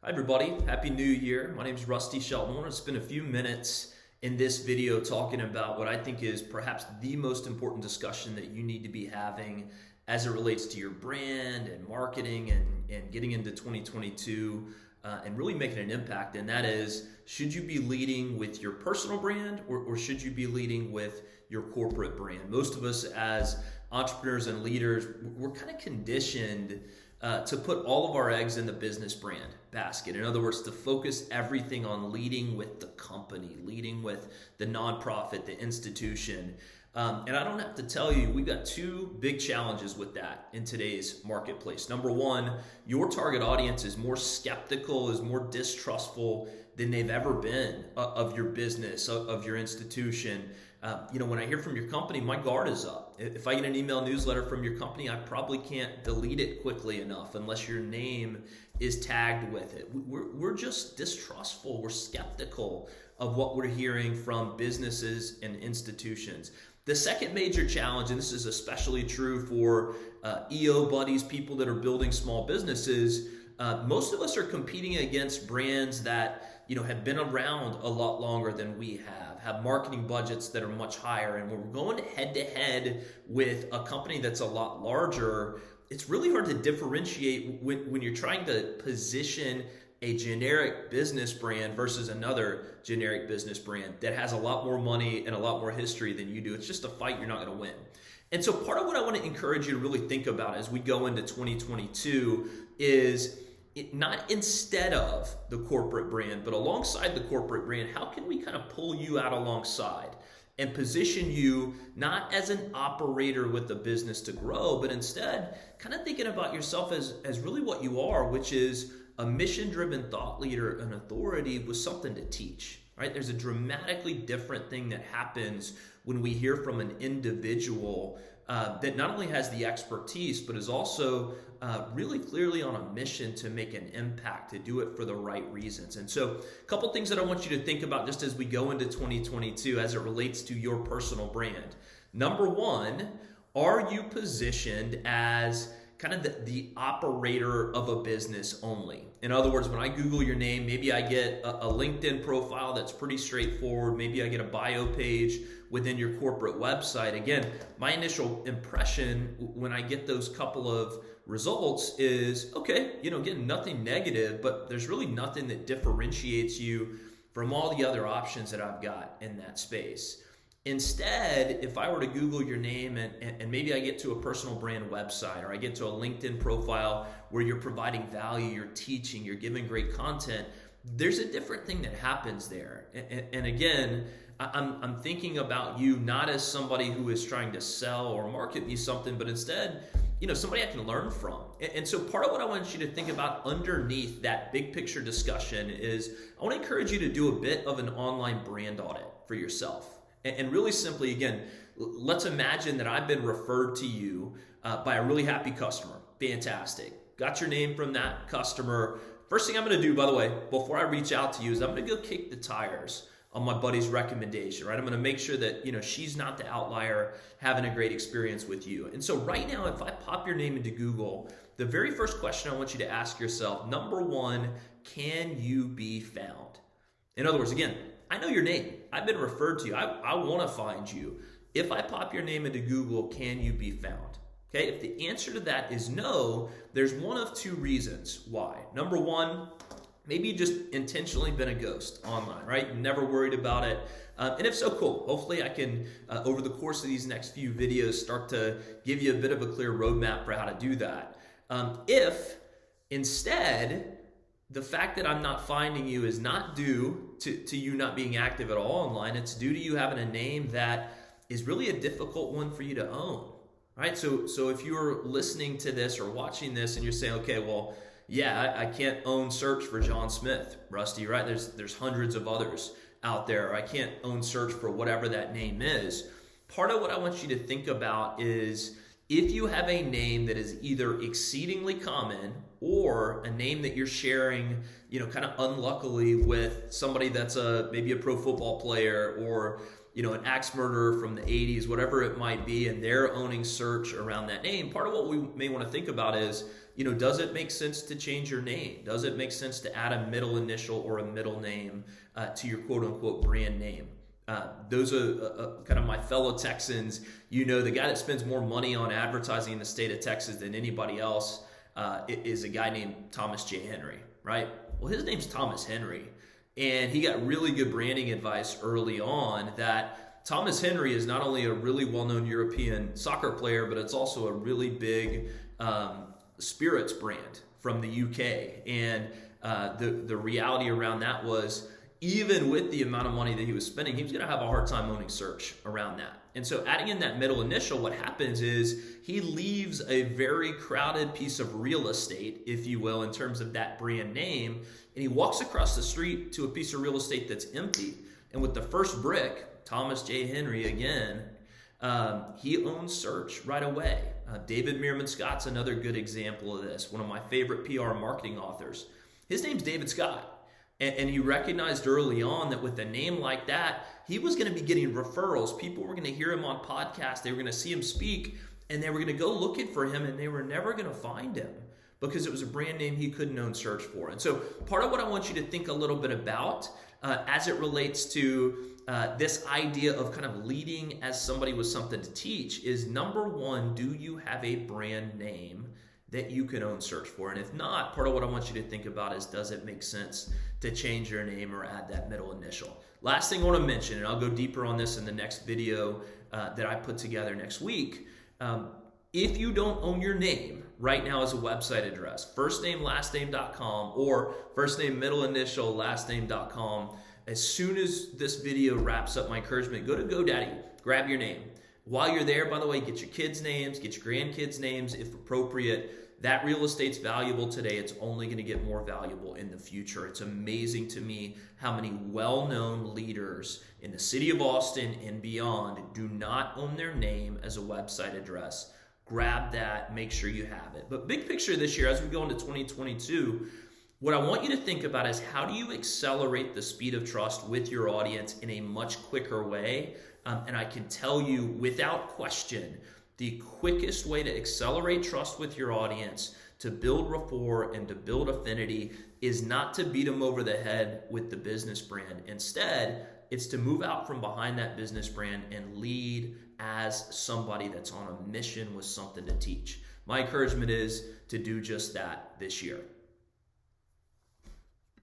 Hi everybody, Happy New Year. My name is Rusty Shelton. I want to spend a few minutes in this video talking about what I think is perhaps the most important discussion that you need to be having as it relates to your brand and marketing and getting into 2022 and really making an impact. And that is, should you be leading with your personal brand or should you be leading with your corporate brand? Most of us as entrepreneurs and leaders, we're kind of conditioned to put all of our eggs in the business brand basket. In other words, to focus everything on leading with the company, leading with the nonprofit, the institution. And I don't have to tell you, we've got two big challenges with that in today's marketplace. Number one, your target audience is more skeptical, is more distrustful than they've ever been of your business, of your institution. When I hear from your company, my guard is up. If I get an email newsletter from your company, I probably can't delete it quickly enough unless your name is tagged with it. We're just distrustful. We're skeptical of what we're hearing from businesses and institutions. The second major challenge, and this is especially true for EO buddies, people that are building small businesses, most of us are competing against brands that have been around a lot longer than we have marketing budgets that are much higher. And when we're going head to head with a company that's a lot larger, it's really hard to differentiate when you're trying to position a generic business brand versus another generic business brand that has a lot more money and a lot more history than you do. It's just a fight you're not going to win. And so part of what I want to encourage you to really think about as we go into 2022 is not instead of the corporate brand, but alongside the corporate brand, how can we kind of pull you out alongside and position you not as an operator with the business to grow, but instead kind of thinking about yourself as really what you are, which is a mission-driven thought leader, an authority with something to teach, right? There's a dramatically different thing that happens when we hear from an individual that not only has the expertise, but is also really clearly on a mission to make an impact, to do it for the right reasons. And so a couple things that I want you to think about just as we go into 2022 as it relates to your personal brand. Number one, are you positioned as kind of the operator of a business only? In other words, when I Google your name, maybe I get a LinkedIn profile that's pretty straightforward. Maybe I get a bio page within your corporate website. Again, my initial impression when I get those couple of results is, okay, again, nothing negative, but there's really nothing that differentiates you from all the other options that I've got in that space. Instead, if I were to Google your name and maybe I get to a personal brand website or I get to a LinkedIn profile where you're providing value, you're teaching, you're giving great content, there's a different thing that happens there. And again, I'm thinking about you not as somebody who is trying to sell or market me something, but instead, somebody I can learn from. And so part of what I want you to think about underneath that big picture discussion is I want to encourage you to do a bit of an online brand audit for yourself. And really simply, again, let's imagine that I've been referred to you by a really happy customer. Fantastic. Got your name from that customer. First thing I'm going to do, by the way, before I reach out to you is I'm going to go kick the tires on my buddy's recommendation, right? I'm going to make sure that, she's not the outlier having a great experience with you. And so right now, if I pop your name into Google, the very first question I want you to ask yourself, number one, can you be found? In other words, again, I know your name. I've been referred to you. I want to find you. If I pop your name into Google, can you be found? Okay, if the answer to that is no, there's one of two reasons why. Number one, maybe you just intentionally been a ghost online, right? You never worried about it. And if so, cool. Hopefully I can, over the course of these next few videos, start to give you a bit of a clear roadmap for how to do that. If instead, the fact that I'm not finding you is not due to you not being active at all online. It's due to you having a name that is really a difficult one for you to own, right? So if you're listening to this or watching this and you're saying, okay, well, yeah, I can't own search for John Smith, Rusty, right? There's hundreds of others out there. I can't own search for whatever that name is. Part of what I want you to think about is if you have a name that is either exceedingly common or a name that you're sharing, kind of unluckily with somebody that's maybe a pro football player or, an axe murderer from the 80s, whatever it might be, and they're owning search around that name, part of what we may want to think about is, does it make sense to change your name? Does it make sense to add a middle initial or a middle name to your quote unquote brand name? Those are kind of my fellow Texans. The guy that spends more money on advertising in the state of Texas than anybody else is a guy named Thomas J. Henry, right? Well, his name's Thomas Henry, and he got really good branding advice early on that Thomas Henry is not only a really well-known European soccer player, but it's also a really big spirits brand from the UK. And the reality around that was, even with the amount of money that he was spending, he was going to have a hard time owning search around that. And so adding in that middle initial, what happens is he leaves a very crowded piece of real estate, if you will, in terms of that brand name, and he walks across the street to a piece of real estate that's empty. And with the first brick, Thomas J. Henry again, he owns search right away. David Meerman Scott's another good example of this, one of my favorite PR marketing authors. His name's David Scott. And he recognized early on that with a name like that, he was going to be getting referrals. People were going to hear him on podcasts. They were going to see him speak, and they were going to go looking for him, and they were never going to find him because it was a brand name he couldn't own search for. And so part of what I want you to think a little bit about as it relates to this idea of kind of leading as somebody with something to teach is, number one, do you have a brand name that you can own search for? And if not, part of what I want you to think about is, does it make sense to change your name or add that middle initial? Last thing I want to mention, and I'll go deeper on this in the next video that I put together next week. If you don't own your name right now as a website address, firstnamelastname.com or firstname middle initial lastname.com, as soon as this video wraps up, my encouragement, go to GoDaddy, grab your name. While you're there, by the way, get your kids' names, get your grandkids' names if appropriate. That real estate's valuable today. It's only going to get more valuable in the future. It's amazing to me how many well-known leaders in the city of Austin and beyond do not own their name as a website address. Grab that, make sure you have it. But big picture this year, as we go into 2022, what I want you to think about is, how do you accelerate the speed of trust with your audience in a much quicker way? And I can tell you without question, the quickest way to accelerate trust with your audience, to build rapport and to build affinity, is not to beat them over the head with the business brand. Instead, it's to move out from behind that business brand and lead as somebody that's on a mission with something to teach. My encouragement is to do just that this year.